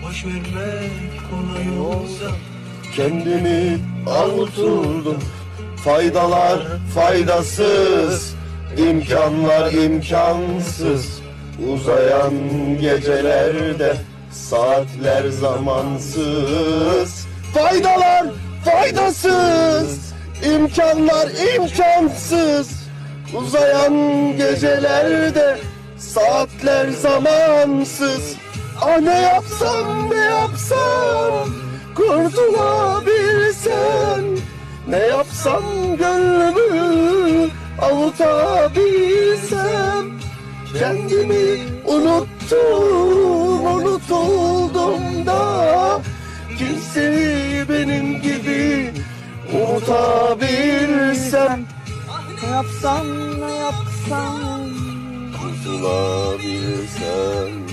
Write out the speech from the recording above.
boş vermek kolay olsa. Kendimi avuturdum. Faydalar faydasız, imkanlar imkansız. Uzayan gecelerde saatler zamansız. Faydalar faydasız, imkanlar imkansız. Uzayan gecelerde saatler zamansız. Ah ne yapsam ne yapsam kurtulabilsem. Ne yapsam gönlümü avutabilsem. Kendimi unuttum, unutuldum da kimseyi benim gibi unutabilsem. Ne yapsam ne yapsam Kurtulabilsem.